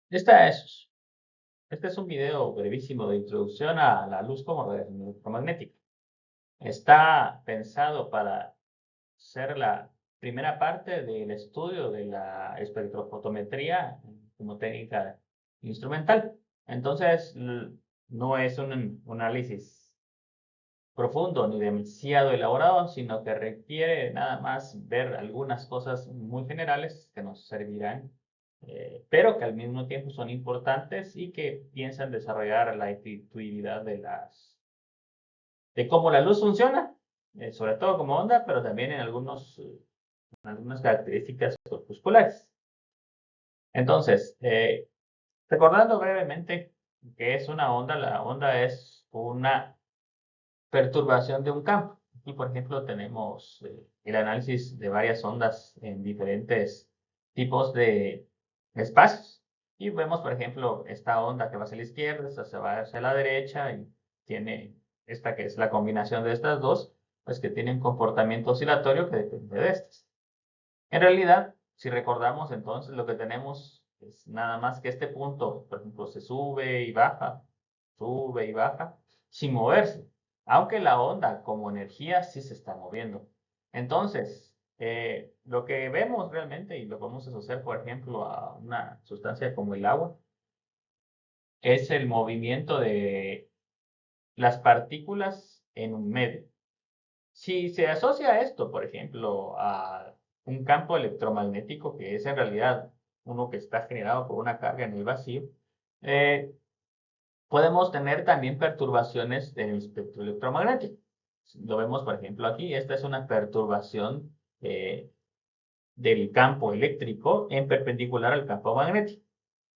Esta es, este es un video brevísimo de introducción a la luz como radiación electromagnética. Está pensado para ser la primera parte del estudio de la espectrofotometría como técnica instrumental. Entonces, no es un análisis profundo ni demasiado elaborado, sino que requiere nada más ver algunas cosas muy generales que nos servirán, pero que al mismo tiempo son importantes y que piensan desarrollar la intuitividad de cómo la luz funciona, sobre todo como onda, pero también en algunas características corpusculares. Entonces, recordando brevemente qué es una onda, la onda es una perturbación de un campo. Aquí, por ejemplo, tenemos el análisis de varias ondas en diferentes tipos de espacios. Y vemos, por ejemplo, esta onda que va hacia la izquierda, esta se va hacia la derecha y tiene esta que es la combinación de estas dos, pues que tiene un comportamiento oscilatorio que depende de estas. En realidad, si recordamos entonces lo que tenemos es nada más que este punto, por ejemplo, se sube y baja, sin moverse, aunque la onda como energía sí se está moviendo. Entonces, lo que vemos realmente, y lo podemos asociar, por ejemplo, a una sustancia como el agua, es el movimiento de las partículas en un medio. Si se asocia esto, por ejemplo, a un campo electromagnético, que es en realidad uno que está generado por una carga en el vacío, eh, podemos tener también perturbaciones en el espectro electromagnético. Lo vemos, por ejemplo, aquí. Esta es una perturbación del campo eléctrico en perpendicular al campo magnético.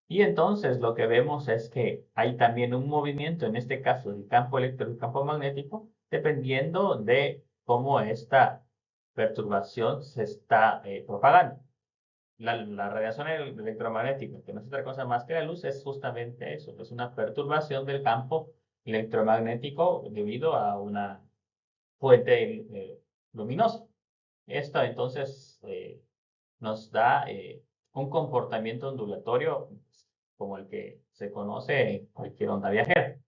Y entonces lo que vemos es que hay también un movimiento, en este caso del campo eléctrico y campo magnético, dependiendo de cómo esta perturbación se está propagando. La radiación electromagnética, que no es otra cosa más que la luz, es justamente eso, es una perturbación del campo electromagnético debido a una fuente luminosa. Esto entonces nos da un comportamiento ondulatorio como el que se conoce en cualquier onda viajera.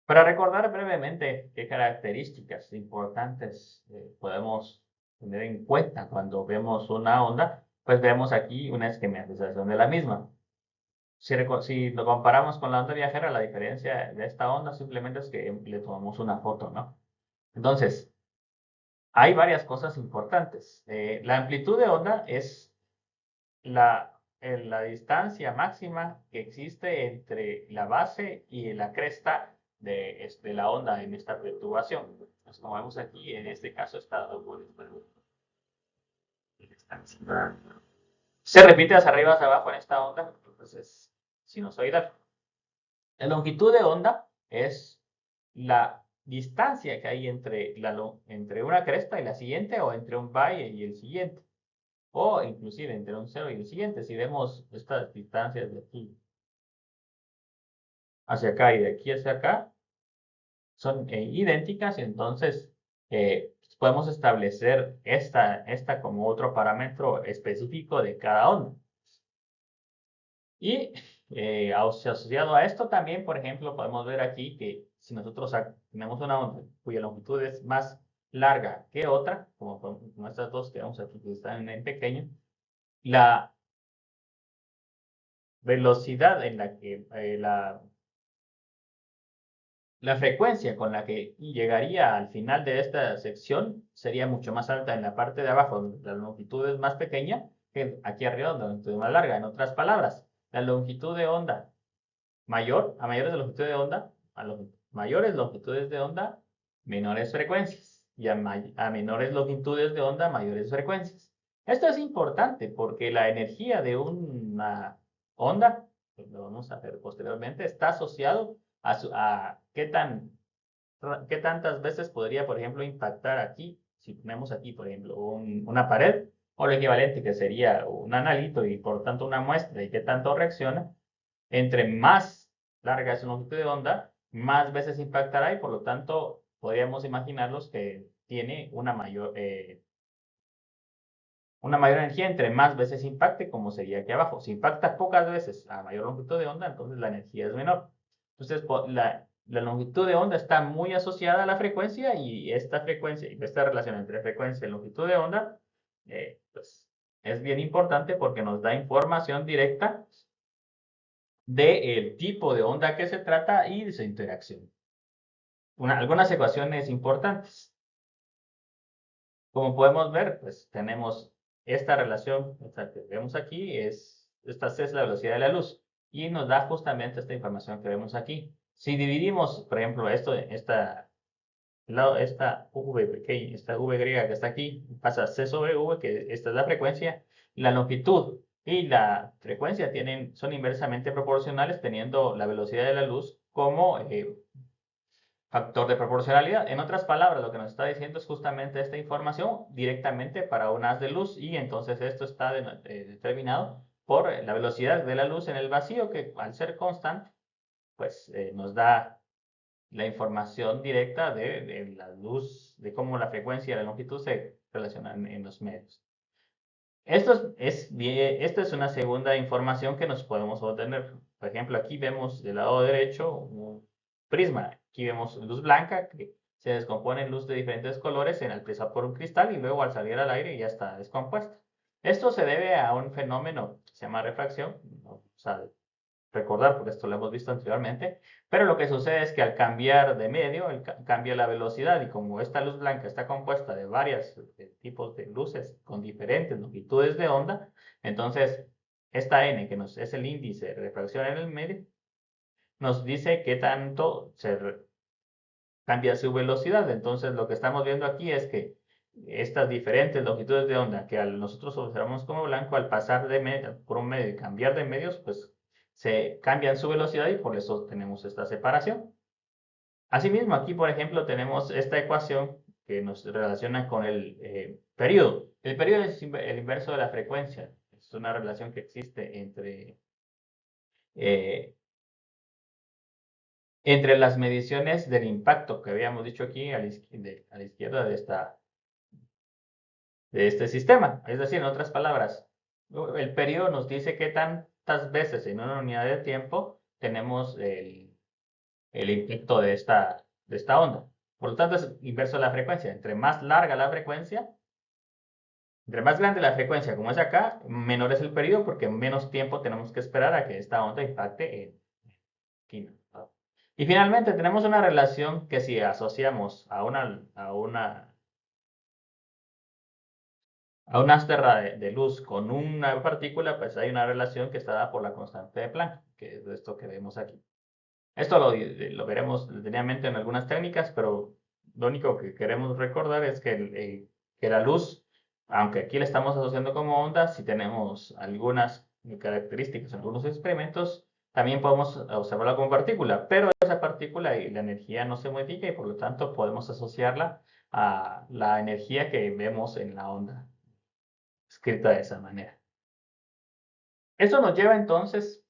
Para recordar brevemente qué características importantes podemos tener en cuenta cuando vemos una onda, pues vemos aquí una esquematización de la misma. Si lo comparamos con la onda viajera, la diferencia de esta onda simplemente es que le tomamos una foto, ¿no? Entonces, hay varias cosas importantes. La amplitud de onda es la distancia máxima que existe entre la base y la cresta de la onda en esta perturbación. Pues como vemos aquí, en este caso está dado por distancia. Se repite hacia arriba, hacia abajo en esta onda, entonces es sinusoidal. La longitud de onda es la distancia que hay entre una cresta y la siguiente, o entre un valle y el siguiente, o inclusive entre un cero y el siguiente. Si vemos estas distancias de aquí hacia acá y de aquí hacia acá, son idénticas, y entonces podemos establecer esta como otro parámetro específico de cada onda. Y asociado a esto también, por ejemplo, podemos ver aquí que si nosotros tenemos una onda cuya longitud es más larga que otra, como estas dos que vemos aquí que están en pequeño, la velocidad en la que la frecuencia con la que llegaría al final de esta sección sería mucho más alta en la parte de abajo, donde la longitud es más pequeña, que aquí arriba, donde la longitud es más larga. En otras palabras, la longitud de onda a mayores de longitud de onda, mayores longitudes de onda, menores frecuencias. Y a menores longitudes de onda, mayores frecuencias. Esto es importante porque la energía de una onda, que lo vamos a ver posteriormente, está asociado a qué tantas veces podría, por ejemplo, impactar aquí, si ponemos aquí, por ejemplo, una pared, o lo equivalente que sería un analito y por tanto una muestra, y qué tanto reacciona. Entre más larga es su longitud de onda, más veces impactará, y por lo tanto podríamos imaginarlos que tiene una mayor una mayor energía entre más veces impacte, como sería aquí abajo. Si impacta pocas veces a mayor longitud de onda, entonces la energía es menor. Entonces, la longitud de onda está muy asociada a la frecuencia y esta frecuencia y esta relación entre frecuencia y longitud de onda, pues es bien importante porque nos da información directa del tipo de onda que se trata y de su interacción. Algunas ecuaciones importantes. Como podemos ver, pues tenemos esta relación, esta que vemos aquí, esta es la velocidad de la luz y nos da justamente esta información que vemos aquí. Si dividimos, por ejemplo, esta V pequeña, esta V griega que está aquí, pasa C sobre V, que esta es la frecuencia, la longitud y la frecuencia son inversamente proporcionales, teniendo la velocidad de la luz como factor de proporcionalidad. En otras palabras, lo que nos está diciendo es justamente esta información directamente para un haz de luz y entonces esto está determinado por la velocidad de la luz en el vacío que al ser constante, pues nos da la información directa de la luz, de cómo la frecuencia y la longitud se relacionan en los medios. Esta es una segunda información que nos podemos obtener. Por ejemplo, aquí vemos del lado derecho un prisma. Aquí vemos luz blanca que se descompone en luz de diferentes colores al pasar por un cristal y luego al salir al aire ya está descompuesta. Esto se debe a un fenómeno que se llama refracción. O sea, recordar, porque esto lo hemos visto anteriormente, pero lo que sucede es que al cambiar de medio, cambia la velocidad y como esta luz blanca está compuesta de varios tipos de luces con diferentes longitudes de onda, entonces esta n, que es el índice de refracción en el medio, nos dice qué tanto cambia su velocidad. Entonces lo que estamos viendo aquí es que estas diferentes longitudes de onda que nosotros observamos como blanco, al pasar por un medio y cambiar de medios, pues se cambian su velocidad y por eso tenemos esta separación. Asimismo, aquí, por ejemplo, tenemos esta ecuación que nos relaciona con el periodo. El periodo es el inverso de la frecuencia. Es una relación que existe eh, entre las mediciones del impacto que habíamos dicho aquí a la izquierda de este sistema. Es decir, en otras palabras, el periodo nos dice qué tantas veces en una unidad de tiempo tenemos el impacto de esta onda. Por lo tanto, es inverso a la frecuencia. Entre más larga la frecuencia, entre más grande la frecuencia, como es acá, menor es el periodo porque menos tiempo tenemos que esperar a que esta onda impacte en aquí. Y finalmente tenemos una relación que si asociamos a una esfera de luz con una partícula, pues hay una relación que está dada por la constante de Planck, que es esto que vemos aquí. Esto lo veremos detenidamente en algunas técnicas, pero lo único que queremos recordar es que la luz, aunque aquí la estamos asociando como onda, si tenemos algunas características, algunos experimentos, también podemos observarla como partícula, pero esa partícula y la energía no se modifica y por lo tanto podemos asociarla a la energía que vemos en la onda, escrita de esa manera. Eso nos lleva entonces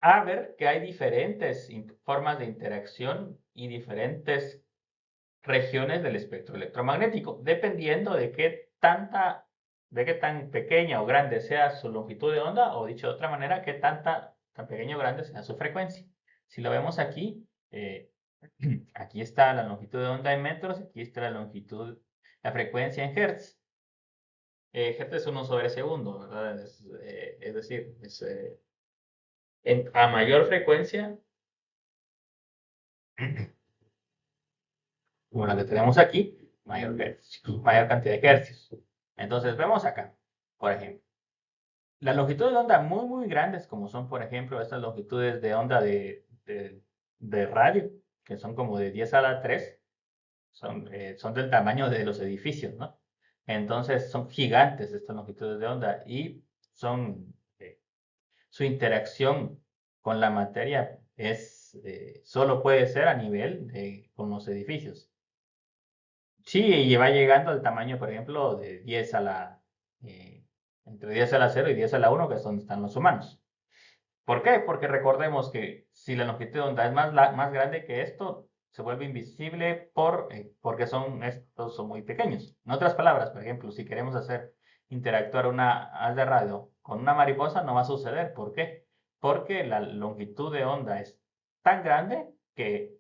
a ver que hay diferentes formas de interacción y diferentes regiones del espectro electromagnético, dependiendo de qué tan pequeña o grande sea su longitud de onda, o dicho de otra manera, qué tan pequeño o grande sea su frecuencia. Si lo vemos aquí, aquí está la longitud de onda en metros, aquí está la frecuencia en hertz. Hertz es 1 sobre segundo, ¿verdad? Es decir, a mayor frecuencia, como la que tenemos aquí, mayor cantidad de hercios. Entonces vemos acá, por ejemplo, las longitudes de onda muy, muy grandes, como son, por ejemplo, estas longitudes de onda de radio, que son como de 10 a la 3, son del tamaño de los edificios, ¿no? Entonces son gigantes estas longitudes de onda y su interacción con la materia solo puede ser a nivel con los edificios. Sí, y va llegando al tamaño, por ejemplo, de 10 entre 10 a la 0 y 10 a la 1, que es donde están los humanos. ¿Por qué? Porque recordemos que si la longitud de onda es más grande que esto, se vuelve invisible porque estos son muy pequeños. En otras palabras, por ejemplo, si queremos hacer interactuar una haz de radio con una mariposa, no va a suceder. ¿Por qué? Porque la longitud de onda es tan grande que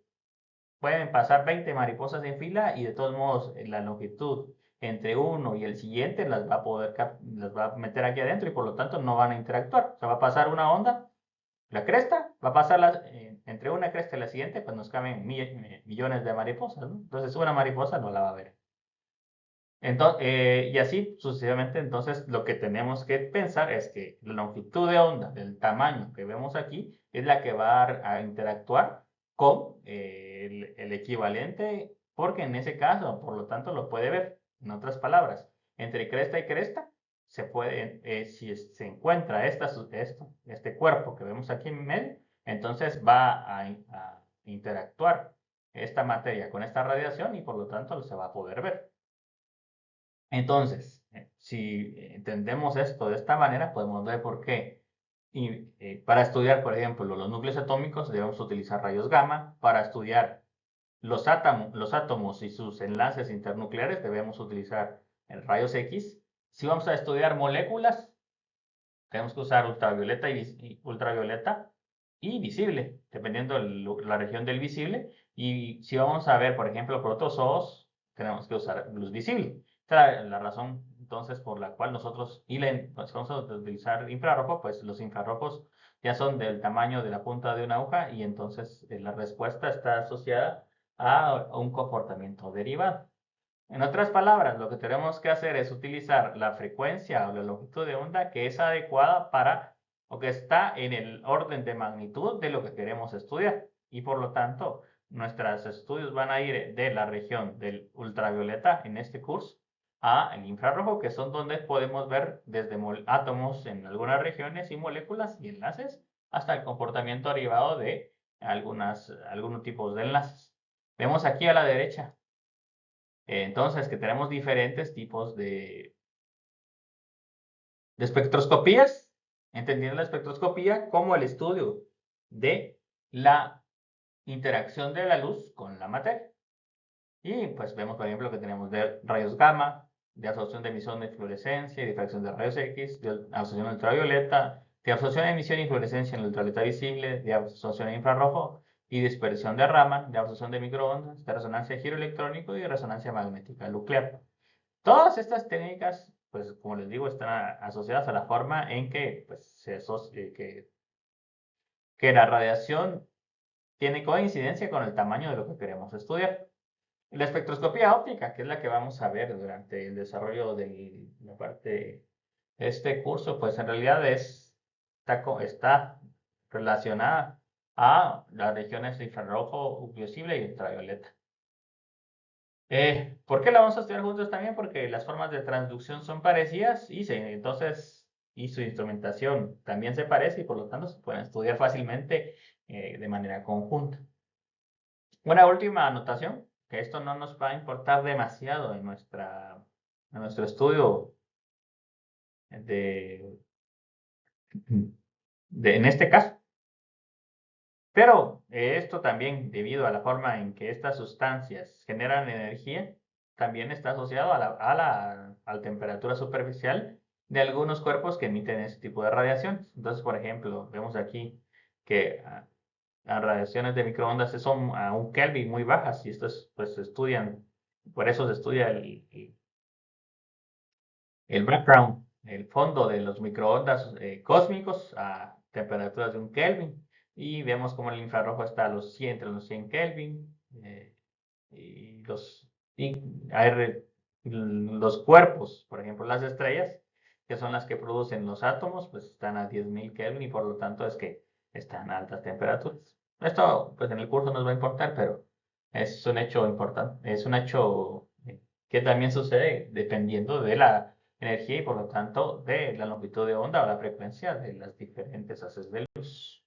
pueden pasar 20 mariposas en fila y de todos modos la longitud entre uno y el siguiente las va a las va a meter aquí adentro y por lo tanto no van a interactuar. O sea, va a pasar una onda, la cresta, va a pasar entre una cresta y la siguiente, pues nos caben millones de mariposas, ¿no? Entonces una mariposa no la va a ver. Entonces, y así sucesivamente, entonces lo que tenemos que pensar es que la longitud de onda del tamaño que vemos aquí es la que va a interactuar con el equivalente, porque en ese caso, por lo tanto, lo puede ver. En otras palabras, entre cresta y cresta, se puede, si se encuentra este cuerpo que vemos aquí en medio, entonces va a interactuar esta materia con esta radiación y por lo tanto se va a poder ver. Entonces, si entendemos esto de esta manera, podemos ver por qué. Y para estudiar, por ejemplo, los núcleos atómicos debemos utilizar rayos gamma. Para estudiar los átomos y sus enlaces internucleares debemos utilizar rayos X. Si vamos a estudiar moléculas, tenemos que usar ultravioleta ultravioleta y visible, dependiendo de la región del visible. Y si vamos a ver, por ejemplo, protozoos, tenemos que usar luz visible. Esta es la razón, entonces, por la cual nosotros, pues, vamos a utilizar infrarrojo, pues los infrarrojos ya son del tamaño de la punta de una aguja y entonces la respuesta está asociada a un comportamiento derivado. En otras palabras, lo que tenemos que hacer es utilizar la frecuencia o la longitud de onda que es adecuada para o que está en el orden de magnitud de lo que queremos estudiar. Y por lo tanto, nuestros estudios van a ir de la región del ultravioleta en este curso a el infrarrojo, que son donde podemos ver desde átomos en algunas regiones y moléculas y enlaces hasta el comportamiento derivado de algunos tipos de enlaces. Vemos aquí a la derecha entonces, que tenemos diferentes tipos de espectroscopías, entendiendo la espectroscopía como el estudio de la interacción de la luz con la materia. Y pues vemos, por ejemplo, que tenemos de rayos gamma, de absorción de emisión de fluorescencia y difracción de rayos X, de absorción ultravioleta, de absorción de emisión y fluorescencia en la ultravioleta visible, de absorción en infrarrojo y dispersión de Raman, de absorción de microondas, de resonancia de giro electrónico y de resonancia magnética nuclear. Todas estas técnicas, pues como les digo, están asociadas a la forma en que, pues, que la radiación tiene coincidencia con el tamaño de lo que queremos estudiar. La espectroscopía óptica, que es la que vamos a ver durante el desarrollo de la parte de este curso, pues en realidad está relacionada a las regiones de infrarrojo, visible y ultravioleta. ¿Por qué la vamos a estudiar juntos también? Porque las formas de transducción son parecidas y su instrumentación también se parece y por lo tanto se pueden estudiar fácilmente de manera conjunta. Una última anotación, que esto no nos va a importar demasiado en nuestro estudio de, en este caso. Pero esto también, debido a la forma en que estas sustancias generan energía, también está asociado a la temperatura superficial de algunos cuerpos que emiten ese tipo de radiaciones. Entonces, por ejemplo, vemos aquí que las radiaciones de microondas son a un Kelvin muy bajas y estos pues se estudian, por eso se estudia el background, el fondo de los microondas cósmicos a temperaturas de un Kelvin y vemos como el infrarrojo está a entre los 100 Kelvin y y hay los cuerpos, por ejemplo las estrellas, que son las que producen los átomos, pues están a 10.000 Kelvin y por lo tanto es que están a altas temperaturas. Esto pues en el curso nos va a importar, pero es un hecho importante, es un hecho que también sucede dependiendo de la energía y por lo tanto de la longitud de onda o la frecuencia de las diferentes haces de luz.